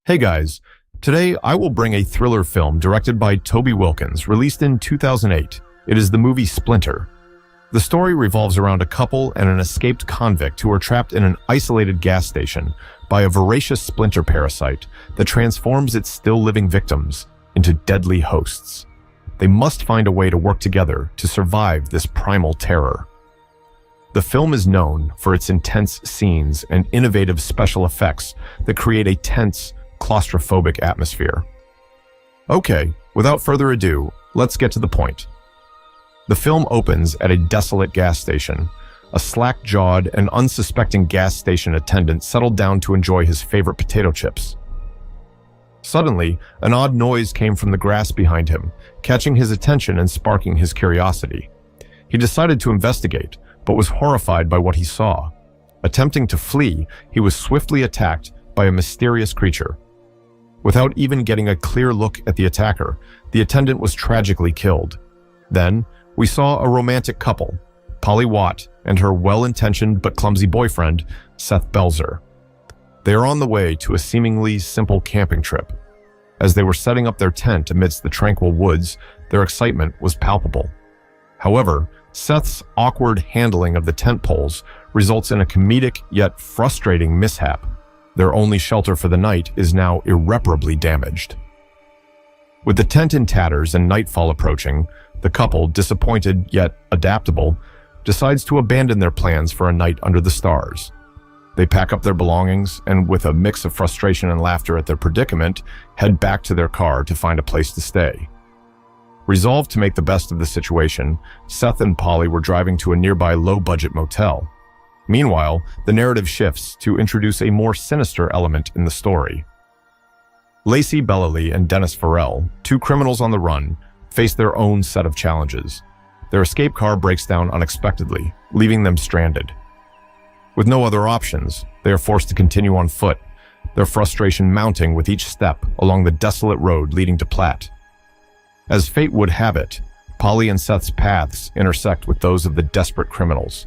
Hey guys, today I will bring a thriller film directed by Toby Wilkins, released in 2008. It is the movie Splinter. The story revolves around a couple and an escaped convict who are trapped in an isolated gas station by a voracious splinter parasite that transforms its still-living victims into deadly hosts. They must find a way to work together to survive this primal terror. The film is known for its intense scenes and innovative special effects that create a tense, claustrophobic atmosphere. Okay, without further ado, let's get to the point. The film opens at a desolate gas station. A slack-jawed and unsuspecting gas station attendant settled down to enjoy his favorite potato chips. Suddenly, an odd noise came from the grass behind him, catching his attention and sparking his curiosity. He decided to investigate, but was horrified by what he saw. Attempting to flee, he was swiftly attacked by a mysterious creature. Without even getting a clear look at the attacker, the attendant was tragically killed. Then, we saw a romantic couple, Polly Watt and her well-intentioned but clumsy boyfriend, Seth Belzer. They are on the way to a seemingly simple camping trip. As they were setting up their tent amidst the tranquil woods, their excitement was palpable. However, Seth's awkward handling of the tent poles results in a comedic yet frustrating mishap. Their only shelter for the night is now irreparably damaged. With the tent in tatters and nightfall approaching, the couple, disappointed yet adaptable, decides to abandon their plans for a night under the stars. They pack up their belongings and, with a mix of frustration and laughter at their predicament, head back to their car to find a place to stay. Resolved to make the best of the situation, Seth and Polly were driving to a nearby low-budget motel. Meanwhile, the narrative shifts to introduce a more sinister element in the story. Lacey Bellamy and Dennis Farrell, two criminals on the run, face their own set of challenges. Their escape car breaks down unexpectedly, leaving them stranded. With no other options, they are forced to continue on foot, their frustration mounting with each step along the desolate road leading to Platt. As fate would have it, Polly and Seth's paths intersect with those of the desperate criminals.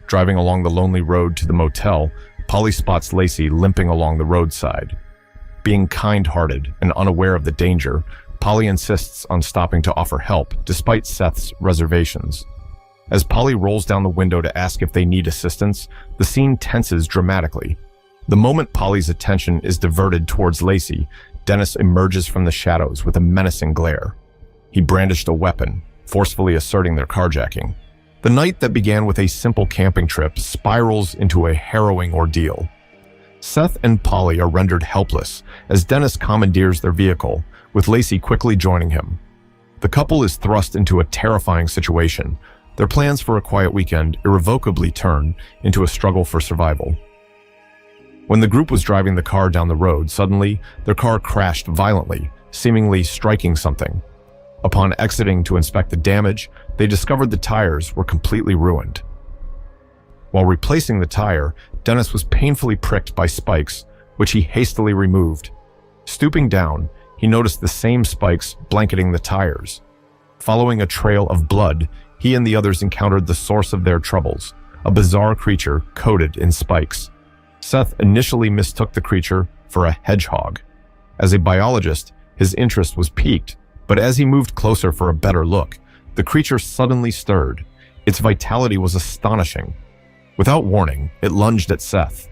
Driving along the lonely road to the motel, Polly spots Lacey limping along the roadside. Being kind-hearted and unaware of the danger, Polly insists on stopping to offer help despite Seth's reservations. As Polly rolls down the window to ask if they need assistance, the scene tenses dramatically. The moment Polly's attention is diverted towards Lacey, Dennis emerges from the shadows with a menacing glare. He brandished a weapon, forcefully asserting their carjacking. The night that began with a simple camping trip spirals into a harrowing ordeal. Seth and Polly are rendered helpless as Dennis commandeers their vehicle, with Lacey quickly joining him. The couple is thrust into a terrifying situation. Their plans for a quiet weekend irrevocably turn into a struggle for survival. When the group was driving the car down the road, suddenly their car crashed violently, seemingly striking something. Upon exiting to inspect the damage, they discovered the tires were completely ruined. While replacing the tire, Dennis was painfully pricked by spikes, which he hastily removed. Stooping down, he noticed the same spikes blanketing the tires. Following a trail of blood, he and the others encountered the source of their troubles, a bizarre creature coated in spikes. Seth initially mistook the creature for a hedgehog. As a biologist, his interest was piqued, but as he moved closer for a better look, the creature suddenly stirred. Its vitality was astonishing. Without warning, it lunged at Seth.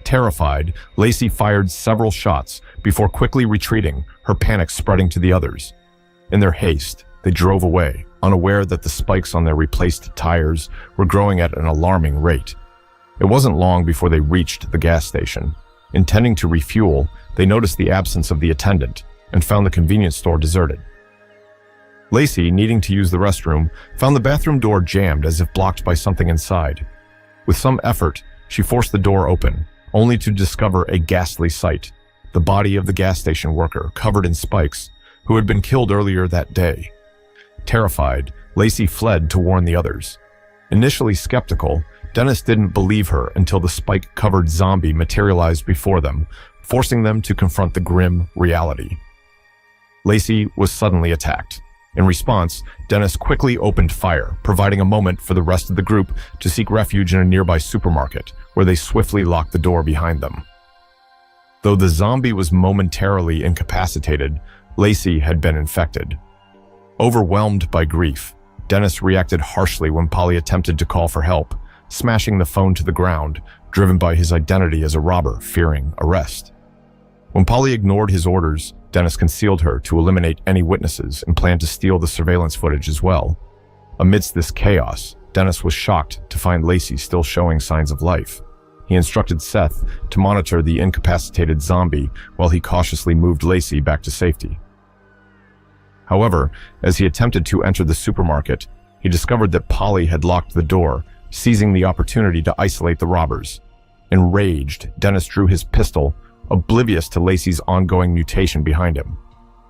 Terrified, Lacey fired several shots before quickly retreating, her panic spreading to the others. In their haste, they drove away, unaware that the spikes on their replaced tires were growing at an alarming rate. It wasn't long before they reached the gas station. Intending to refuel, they noticed the absence of the attendant and found the convenience store deserted. Lacey, needing to use the restroom, found the bathroom door jammed as if blocked by something inside. With some effort, she forced the door open, only to discover a ghastly sight: the body of the gas station worker covered in spikes, who had been killed earlier that day. Terrified, Lacey fled to warn the others. Initially skeptical, Dennis didn't believe her until the spike-covered zombie materialized before them, forcing them to confront the grim reality. Lacey was suddenly attacked. In response, Dennis quickly opened fire, providing a moment for the rest of the group to seek refuge in a nearby supermarket, where they swiftly locked the door behind them. Though the zombie was momentarily incapacitated, Lacey had been infected. Overwhelmed by grief, Dennis reacted harshly when Polly attempted to call for help, smashing the phone to the ground, driven by his identity as a robber fearing arrest. When Polly ignored his orders, Dennis concealed her to eliminate any witnesses and planned to steal the surveillance footage as well. Amidst this chaos, Dennis was shocked to find Lacey still showing signs of life. He instructed Seth to monitor the incapacitated zombie while he cautiously moved Lacey back to safety. However, as he attempted to enter the supermarket, he discovered that Polly had locked the door, seizing the opportunity to isolate the robbers. Enraged, Dennis drew his pistol, oblivious to Lacey's ongoing mutation behind him.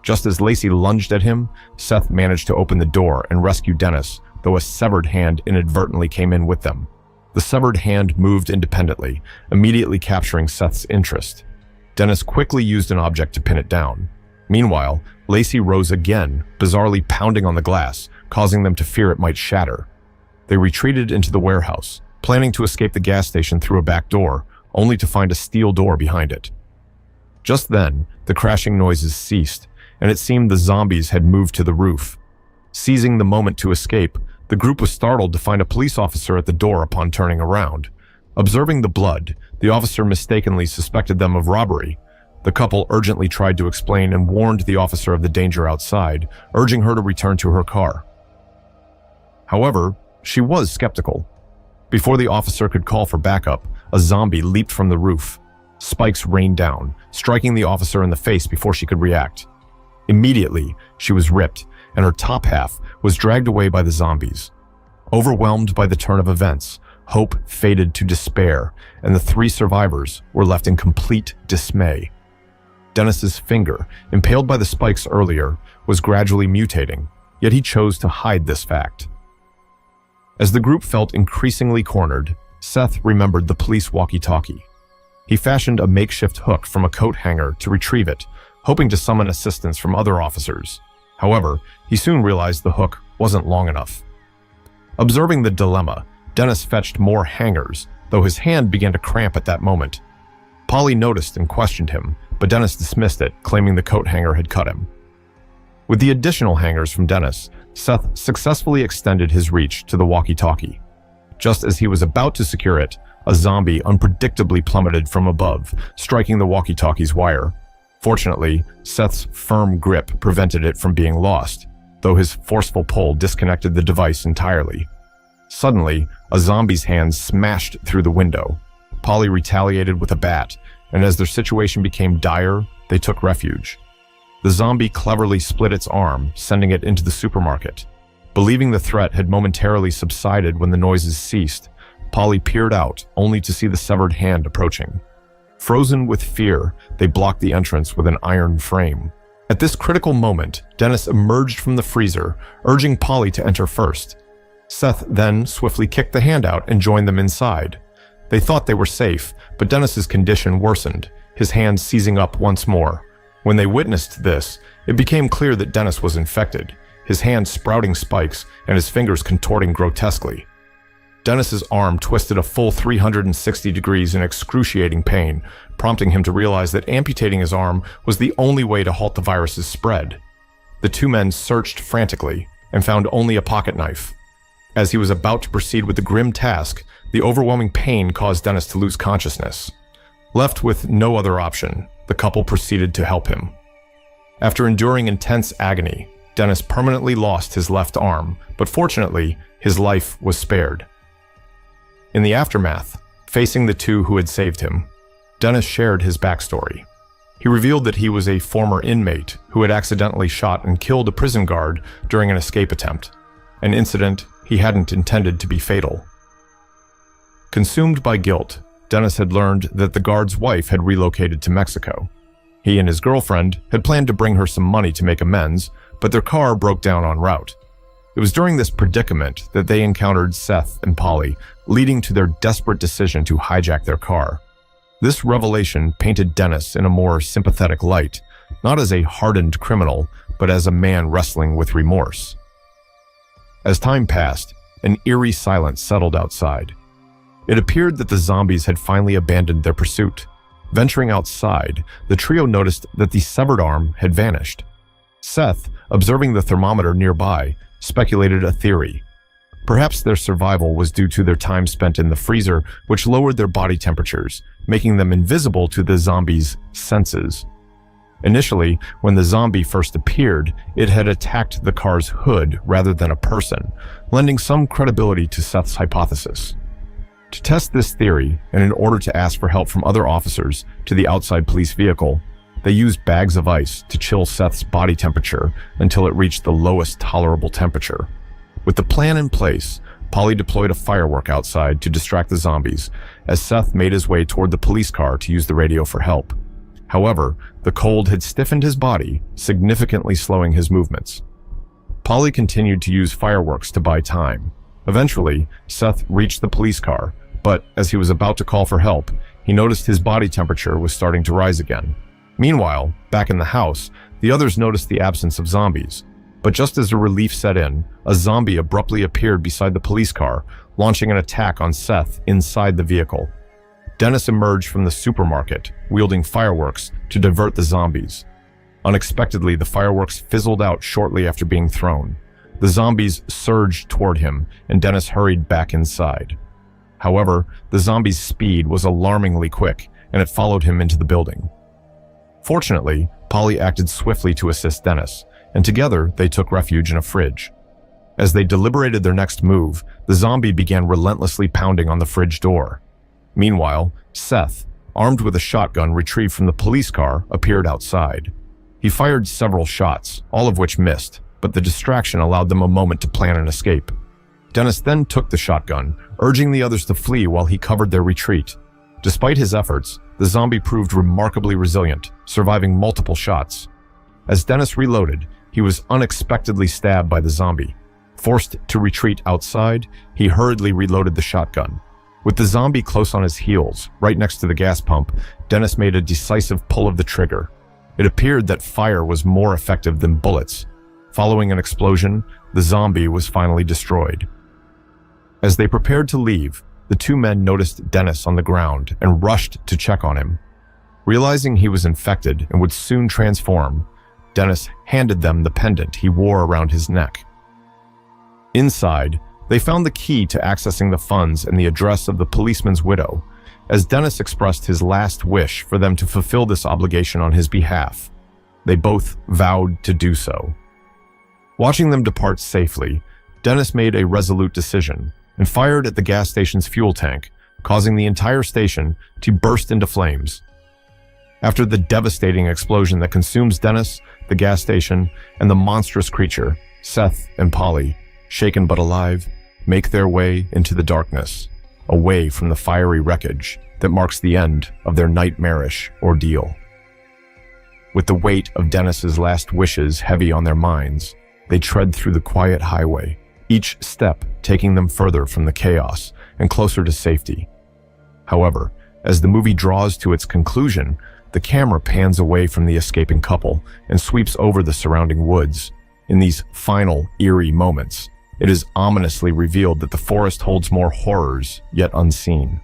Just as Lacey lunged at him, Seth managed to open the door and rescue Dennis, though a severed hand inadvertently came in with them. The severed hand moved independently, immediately capturing Seth's interest. Dennis quickly used an object to pin it down. Meanwhile, Lacey rose again, bizarrely pounding on the glass, causing them to fear it might shatter. They retreated into the warehouse, planning to escape the gas station through a back door, only to find a steel door behind it. Just then, the crashing noises ceased, and it seemed the zombies had moved to the roof. Seizing the moment to escape, the group was startled to find a police officer at the door upon turning around. Observing the blood, the officer mistakenly suspected them of robbery. The couple urgently tried to explain and warned the officer of the danger outside, urging her to return to her car. However, she was skeptical. Before the officer could call for backup, a zombie leaped from the roof. Spikes rained down, striking the officer in the face before she could react. Immediately, she was ripped, and her top half was dragged away by the zombies. Overwhelmed by the turn of events, hope faded to despair, and the three survivors were left in complete dismay. Dennis's finger, impaled by the spikes earlier, was gradually mutating, yet he chose to hide this fact. As the group felt increasingly cornered, Seth remembered the police walkie-talkie. He fashioned a makeshift hook from a coat hanger to retrieve it, hoping to summon assistance from other officers. However, he soon realized the hook wasn't long enough. Observing the dilemma, Dennis fetched more hangers, though his hand began to cramp at that moment. Polly noticed and questioned him, but Dennis dismissed it, claiming the coat hanger had cut him. With the additional hangers from Dennis, Seth successfully extended his reach to the walkie-talkie. Just as he was about to secure it, a zombie unpredictably plummeted from above, striking the walkie-talkie's wire. Fortunately, Seth's firm grip prevented it from being lost, though his forceful pull disconnected the device entirely. Suddenly, a zombie's hand smashed through the window. Polly retaliated with a bat, and as their situation became dire, they took refuge. The zombie cleverly split its arm, sending it into the supermarket. Believing the threat had momentarily subsided when the noises ceased, Polly peered out, only to see the severed hand approaching. Frozen with fear, they blocked the entrance with an iron frame. At this critical moment, Dennis emerged from the freezer, urging Polly to enter first. Seth then swiftly kicked the hand out and joined them inside. They thought they were safe, but Dennis's condition worsened, his hand seizing up once more. When they witnessed this, it became clear that Dennis was infected, his hand sprouting spikes and his fingers contorting grotesquely. Dennis's arm twisted a full 360 degrees in excruciating pain, prompting him to realize that amputating his arm was the only way to halt the virus's spread. The two men searched frantically and found only a pocket knife. As he was about to proceed with the grim task, the overwhelming pain caused Dennis to lose consciousness. Left with no other option, the couple proceeded to help him. After enduring intense agony, Dennis permanently lost his left arm, but fortunately, his life was spared. In the aftermath, facing the two who had saved him, Dennis shared his backstory. He revealed that he was a former inmate who had accidentally shot and killed a prison guard during an escape attempt, an incident he hadn't intended to be fatal. Consumed by guilt, Dennis had learned that the guard's wife had relocated to Mexico. He and his girlfriend had planned to bring her some money to make amends, but their car broke down en route. It was during this predicament that they encountered Seth and Polly, leading to their desperate decision to hijack their car. This revelation painted Dennis in a more sympathetic light, not as a hardened criminal, but as a man wrestling with remorse. As time passed, an eerie silence settled outside. It appeared that the zombies had finally abandoned their pursuit. Venturing outside, the trio noticed that the severed arm had vanished. Seth, observing the thermometer nearby, speculated a theory. Perhaps their survival was due to their time spent in the freezer, which lowered their body temperatures, making them invisible to the zombie's senses. Initially, when the zombie first appeared, it had attacked the car's hood rather than a person, lending some credibility to Seth's hypothesis. To test this theory, and in order to ask for help from other officers to the outside police vehicle, they used bags of ice to chill Seth's body temperature until it reached the lowest tolerable temperature. With the plan in place, Polly deployed a firework outside to distract the zombies as Seth made his way toward the police car to use the radio for help. However, the cold had stiffened his body, significantly slowing his movements. Polly continued to use fireworks to buy time. Eventually, Seth reached the police car, but as he was about to call for help, he noticed his body temperature was starting to rise again. Meanwhile, back in the house, the others noticed the absence of zombies. But just as the relief set in, a zombie abruptly appeared beside the police car, launching an attack on Seth inside the vehicle. Dennis emerged from the supermarket, wielding fireworks to divert the zombies. Unexpectedly, the fireworks fizzled out shortly after being thrown. The zombies surged toward him, and Dennis hurried back inside. However, the zombies' speed was alarmingly quick, and it followed him into the building. Fortunately, Polly acted swiftly to assist Dennis, and together they took refuge in a fridge. As they deliberated their next move, the zombie began relentlessly pounding on the fridge door. Meanwhile, Seth, armed with a shotgun retrieved from the police car, appeared outside. He fired several shots, all of which missed, but the distraction allowed them a moment to plan an escape. Dennis then took the shotgun, urging the others to flee while he covered their retreat. Despite his efforts, the zombie proved remarkably resilient, surviving multiple shots. As Dennis reloaded, he was unexpectedly stabbed by the zombie. Forced to retreat outside, he hurriedly reloaded the shotgun. With the zombie close on his heels, right next to the gas pump, Dennis made a decisive pull of the trigger. It appeared that fire was more effective than bullets. Following an explosion, the zombie was finally destroyed. As they prepared to leave, the two men noticed Dennis on the ground and rushed to check on him. Realizing he was infected and would soon transform, Dennis handed them the pendant he wore around his neck. Inside, they found the key to accessing the funds and the address of the policeman's widow, as Dennis expressed his last wish for them to fulfill this obligation on his behalf. They both vowed to do so. Watching them depart safely, Dennis made a resolute decision and fired at the gas station's fuel tank, causing the entire station to burst into flames. After the devastating explosion that consumes Dennis, the gas station, and the monstrous creature, Seth and Polly, shaken but alive, make their way into the darkness, away from the fiery wreckage that marks the end of their nightmarish ordeal. With the weight of Dennis's last wishes heavy on their minds, they tread through the quiet highway, each step taking them further from the chaos and closer to safety. However, as the movie draws to its conclusion, the camera pans away from the escaping couple and sweeps over the surrounding woods. In these final, eerie moments, it is ominously revealed that the forest holds more horrors yet unseen.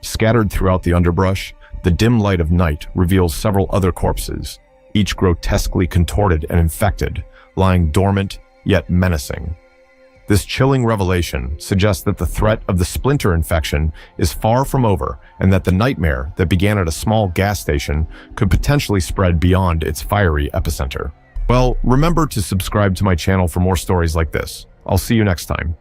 Scattered throughout the underbrush, the dim light of night reveals several other corpses, each grotesquely contorted and infected, lying dormant yet menacing. This chilling revelation suggests that the threat of the splinter infection is far from over and that the nightmare that began at a small gas station could potentially spread beyond its fiery epicenter. Well, remember to subscribe to my channel for more stories like this. I'll see you next time.